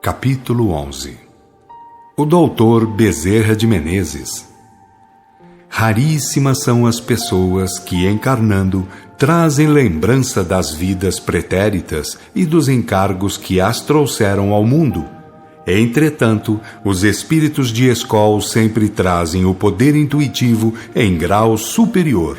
Capítulo 11. O Doutor Bezerra de Menezes. Raríssimas são as pessoas que, encarnando, trazem lembrança das vidas pretéritas e dos encargos que as trouxeram ao mundo. Entretanto, os espíritos de escola sempre trazem o poder intuitivo em grau superior,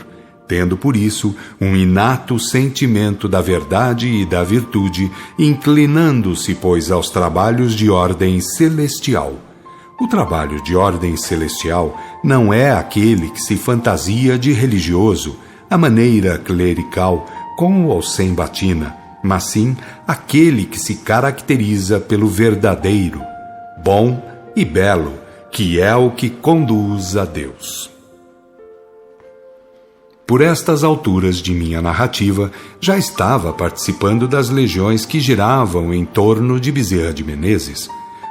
tendo por isso um inato sentimento da verdade e da virtude, inclinando-se, pois, aos trabalhos de ordem celestial. O trabalho de ordem celestial não é aquele que se fantasia de religioso, à maneira clerical, com ou sem batina, mas sim aquele que se caracteriza pelo verdadeiro, bom e belo, que é o que conduz a Deus. Por estas alturas de minha narrativa, já estava participando das legiões que giravam em torno de Bezerra de Menezes.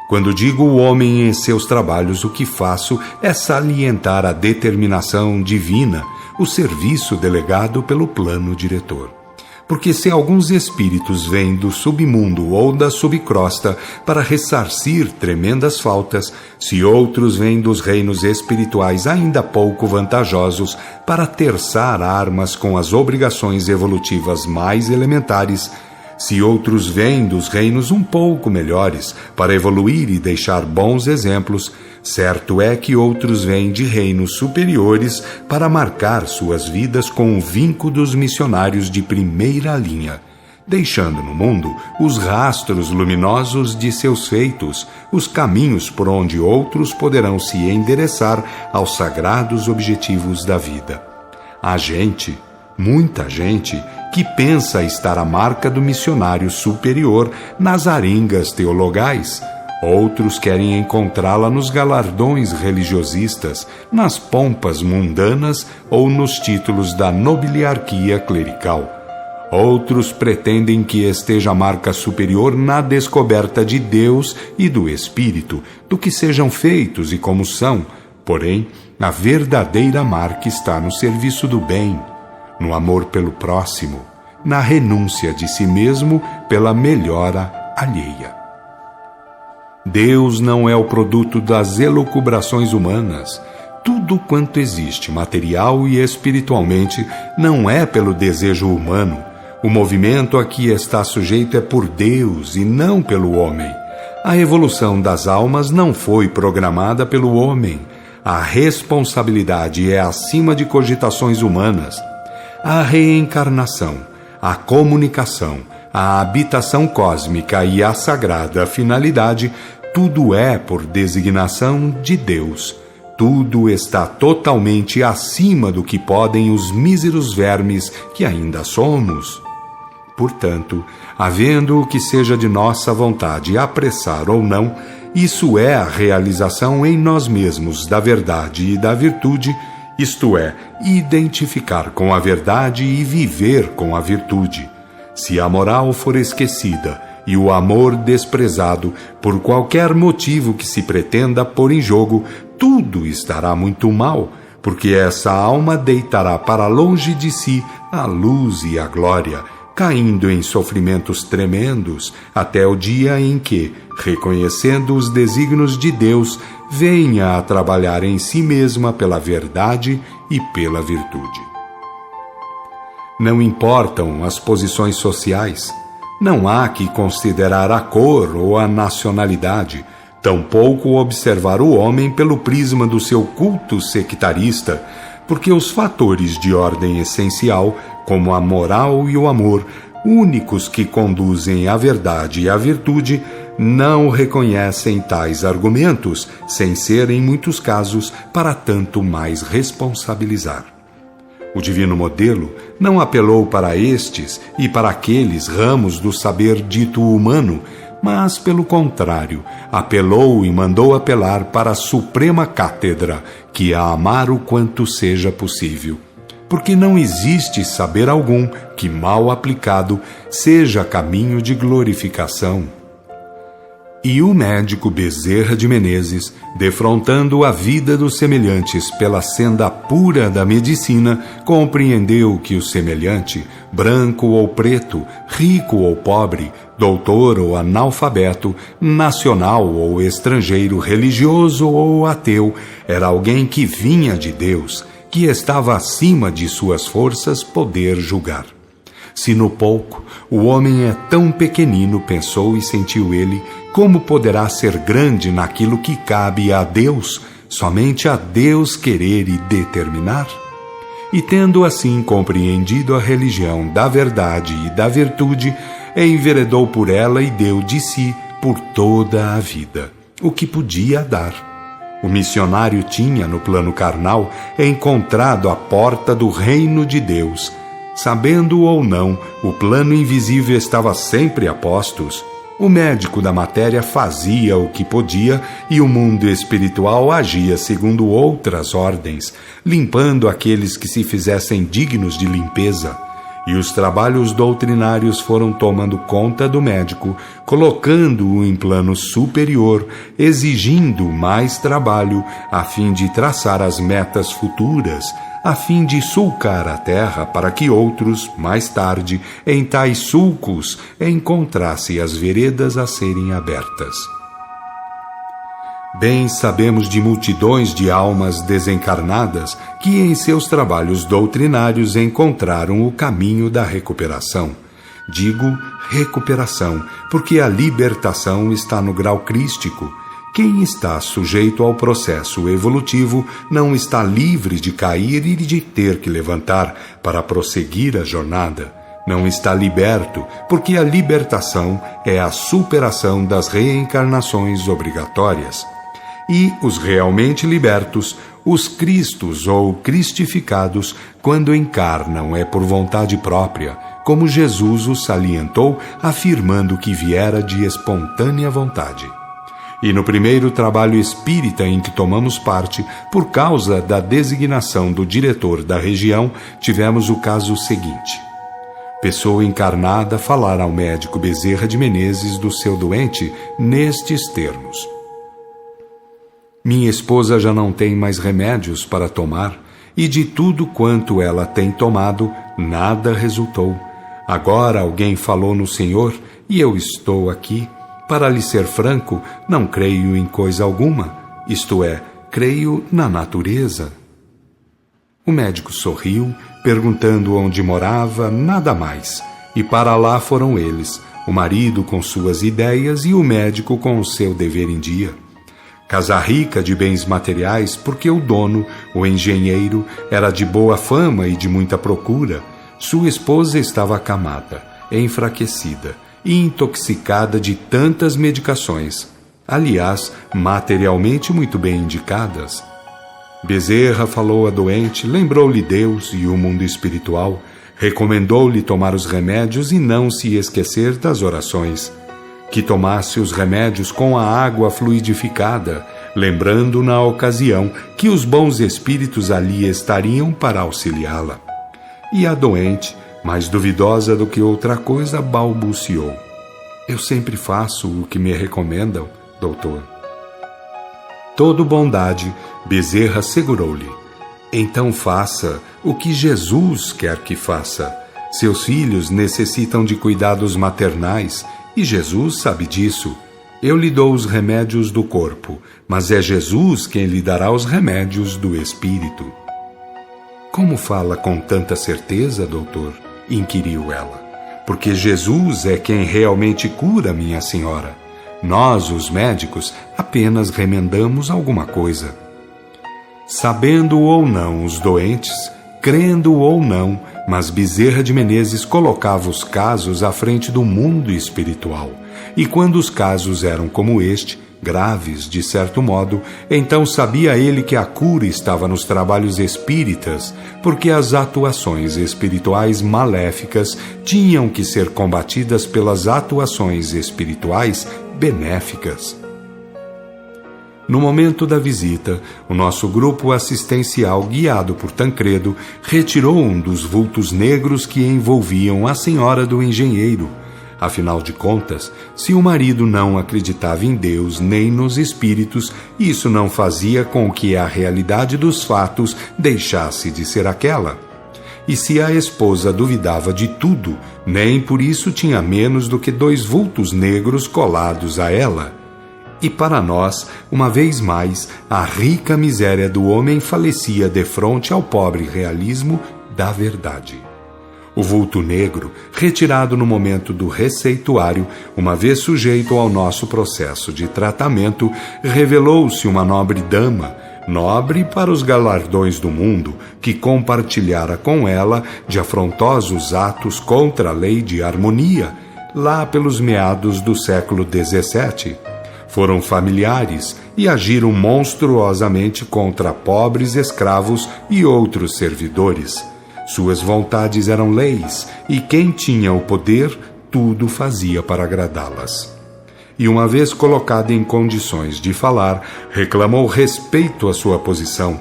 Quando digo o homem em seus trabalhos, o que faço é salientar a determinação divina, o serviço delegado pelo plano diretor. Porque se alguns espíritos vêm do submundo ou da subcrosta para ressarcir tremendas faltas, se outros vêm dos reinos espirituais ainda pouco vantajosos para terçar armas com as obrigações evolutivas mais elementares, se outros vêm dos reinos um pouco melhores para evoluir e deixar bons exemplos, certo é que outros vêm de reinos superiores para marcar suas vidas com o vinco dos missionários de primeira linha, deixando no mundo os rastros luminosos de seus feitos, os caminhos por onde outros poderão se endereçar aos sagrados objetivos da vida. Há gente, muita gente, que pensa estar à marca do missionário superior nas arengas teologais. Outros querem encontrá-la nos galardões religiosistas, nas pompas mundanas ou nos títulos da nobiliarquia clerical. Outros pretendem que esteja a marca superior na descoberta de Deus e do Espírito, do que sejam feitos e como são. Porém, a verdadeira marca está no serviço do bem, no amor pelo próximo, na renúncia de si mesmo pela melhora alheia. Deus não é o produto das elucubrações humanas. Tudo quanto existe, material e espiritualmente, não é pelo desejo humano. O movimento a que está sujeito é por Deus e não pelo homem. A evolução das almas não foi programada pelo homem. A responsabilidade é acima de cogitações humanas. A reencarnação, a comunicação, a habitação cósmica e a sagrada finalidade, tudo é por designação de Deus. Tudo está totalmente acima do que podem os míseros vermes que ainda somos. Portanto, havendo o que seja de nossa vontade apressar ou não, isso é a realização em nós mesmos da verdade e da virtude, isto é, identificar com a verdade e viver com a virtude. Se a moral for esquecida e o amor desprezado por qualquer motivo que se pretenda pôr em jogo, tudo estará muito mal, porque essa alma deitará para longe de si a luz e a glória, caindo em sofrimentos tremendos, até o dia em que, reconhecendo os desígnios de Deus, venha a trabalhar em si mesma pela verdade e pela virtude. Não importam as posições sociais, não há que considerar a cor ou a nacionalidade, tampouco observar o homem pelo prisma do seu culto sectarista, porque os fatores de ordem essencial, como a moral e o amor, únicos que conduzem à verdade e à virtude, não reconhecem tais argumentos, sem ser, em muitos casos, para tanto mais responsabilizar. O divino modelo não apelou para estes e para aqueles ramos do saber dito humano, mas, pelo contrário, apelou e mandou apelar para a suprema cátedra, que é amar o quanto seja possível. Porque não existe saber algum que, mal aplicado, seja caminho de glorificação. E o médico Bezerra de Menezes, defrontando a vida dos semelhantes pela senda pura da medicina, compreendeu que o semelhante, branco ou preto, rico ou pobre, doutor ou analfabeto, nacional ou estrangeiro, religioso ou ateu, era alguém que vinha de Deus, que estava acima de suas forças poder julgar. Se no pouco o homem é tão pequenino, pensou e sentiu ele, como poderá ser grande naquilo que cabe a Deus, somente a Deus querer e determinar? E tendo assim compreendido a religião da verdade e da virtude, enveredou por ela e deu de si por toda a vida, o que podia dar. O missionário tinha, no plano carnal, encontrado a porta do reino de Deus. Sabendo ou não, o plano invisível estava sempre a postos. O médico da matéria fazia o que podia e o mundo espiritual agia segundo outras ordens, limpando aqueles que se fizessem dignos de limpeza. E os trabalhos doutrinários foram tomando conta do médico, colocando-o em plano superior, exigindo mais trabalho, a fim de traçar as metas futuras, a fim de sulcar a terra para que outros, mais tarde, em tais sulcos, encontrassem as veredas a serem abertas. Bem sabemos de multidões de almas desencarnadas que em seus trabalhos doutrinários encontraram o caminho da recuperação. Digo recuperação, porque a libertação está no grau crístico. Quem está sujeito ao processo evolutivo não está livre de cair e de ter que levantar para prosseguir a jornada. Não está liberto, porque a libertação é a superação das reencarnações obrigatórias. E os realmente libertos, os cristos ou cristificados, quando encarnam é por vontade própria, como Jesus os salientou, afirmando que viera de espontânea vontade. E no primeiro trabalho espírita em que tomamos parte, por causa da designação do diretor da região, tivemos o caso seguinte. Pessoa encarnada falar ao médico Bezerra de Menezes do seu doente nestes termos: minha esposa já não tem mais remédios para tomar, e de tudo quanto ela tem tomado, nada resultou. Agora alguém falou no Senhor, e eu estou aqui. Para lhe ser franco, não creio em coisa alguma, isto é, creio na natureza. O médico sorriu, perguntando onde morava, nada mais, e para lá foram eles, o marido com suas ideias e o médico com o seu dever em dia. Casa rica de bens materiais, porque o dono, o engenheiro, era de boa fama e de muita procura. Sua esposa estava acamada, enfraquecida e intoxicada de tantas medicações, aliás, materialmente muito bem indicadas. Bezerra falou à doente, lembrou-lhe Deus e o mundo espiritual, recomendou-lhe tomar os remédios e não se esquecer das orações. Que tomasse os remédios com a água fluidificada, lembrando na ocasião que os bons espíritos ali estariam para auxiliá-la. E a doente, mais duvidosa do que outra coisa, balbuciou: eu sempre faço o que me recomendam, doutor. Todo bondade, Bezerra segurou-lhe: então faça o que Jesus quer que faça. Seus filhos necessitam de cuidados maternais, e Jesus sabe disso. Eu lhe dou os remédios do corpo, mas é Jesus quem lhe dará os remédios do espírito. Como fala com tanta certeza, doutor? Inquiriu ela. Porque Jesus é quem realmente cura, minha senhora. Nós, os médicos, apenas remendamos alguma coisa. Sabendo ou não os doentes, crendo ou não, mas Bezerra de Menezes colocava os casos à frente do mundo espiritual. E quando os casos eram como este, graves, de certo modo, então sabia ele que a cura estava nos trabalhos espíritas, porque as atuações espirituais maléficas tinham que ser combatidas pelas atuações espirituais benéficas. No momento da visita, o nosso grupo assistencial, guiado por Tancredo, retirou um dos vultos negros que envolviam a senhora do engenheiro. Afinal de contas, se o marido não acreditava em Deus nem nos espíritos, isso não fazia com que a realidade dos fatos deixasse de ser aquela. e se a esposa duvidava de tudo, nem por isso tinha menos do que 2 vultos negros colados a ela. E para nós, uma vez mais, a rica miséria do homem falecia defronte ao pobre realismo da verdade. O vulto negro, retirado no momento do receituário, uma vez sujeito ao nosso processo de tratamento, revelou-se uma nobre dama, nobre para os galardões do mundo, que compartilhara com ela de afrontosos atos contra a lei de harmonia, lá pelos meados do século XVII. Foram familiares e agiram monstruosamente contra pobres escravos e outros servidores. Suas vontades eram leis, e quem tinha o poder, tudo fazia para agradá-las. E uma vez colocada em condições de falar, reclamou respeito à sua posição.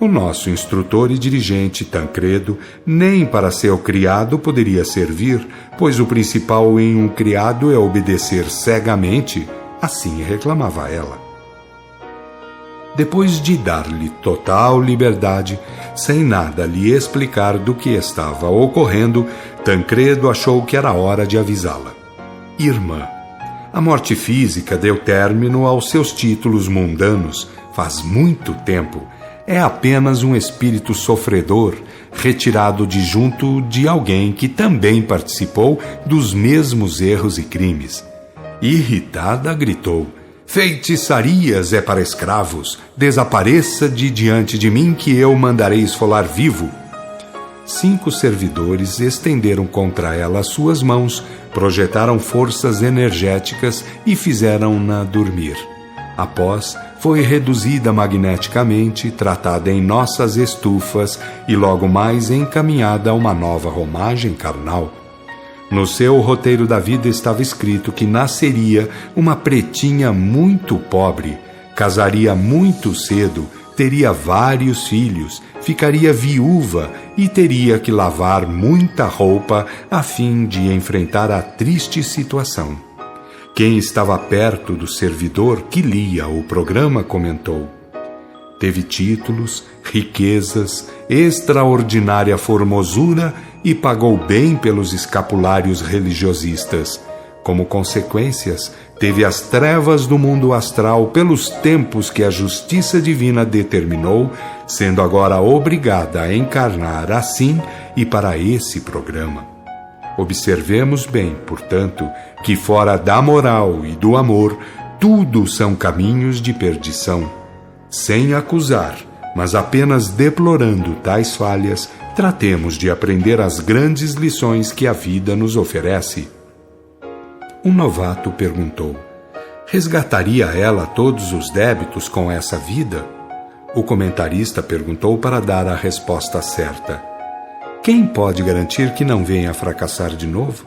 O nosso instrutor e dirigente Tancredo nem para seu criado poderia servir, pois o principal em um criado é obedecer cegamente, assim reclamava ela. Depois de dar-lhe total liberdade, sem nada lhe explicar do que estava ocorrendo, Tancredo achou que era hora de avisá-la. Irmã, a morte física deu término aos seus títulos mundanos faz muito tempo. É apenas um espírito sofredor, retirado de junto de alguém que também participou dos mesmos erros e crimes. Irritada, gritou: feitiçarias é para escravos, desapareça de diante de mim que eu mandarei esfolar vivo. 5 servidores estenderam contra ela suas mãos, projetaram forças energéticas e fizeram-na dormir. Após, foi reduzida magneticamente, tratada em nossas estufas e logo mais encaminhada a uma nova romagem carnal. No seu roteiro da vida estava escrito que nasceria uma pretinha muito pobre, casaria muito cedo, teria vários filhos, ficaria viúva e teria que lavar muita roupa a fim de enfrentar a triste situação. Quem estava perto do servidor que lia o programa comentou: teve títulos, riquezas, extraordinária formosura e pagou bem pelos escapulários religiosistas. Como consequências, teve as trevas do mundo astral pelos tempos que a justiça divina determinou, sendo agora obrigada a encarnar assim e para esse programa. Observemos bem, portanto, que fora da moral e do amor, tudo são caminhos de perdição. Sem acusar, mas apenas deplorando tais falhas, tratemos de aprender as grandes lições que a vida nos oferece. Um novato perguntou: resgataria ela todos os débitos com essa vida? O comentarista perguntou para dar a resposta certa: quem pode garantir que não venha a fracassar de novo?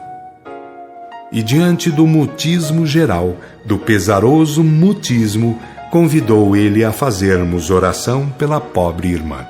E diante do mutismo geral, do pesaroso mutismo, convidou ele a fazermos oração pela pobre irmã.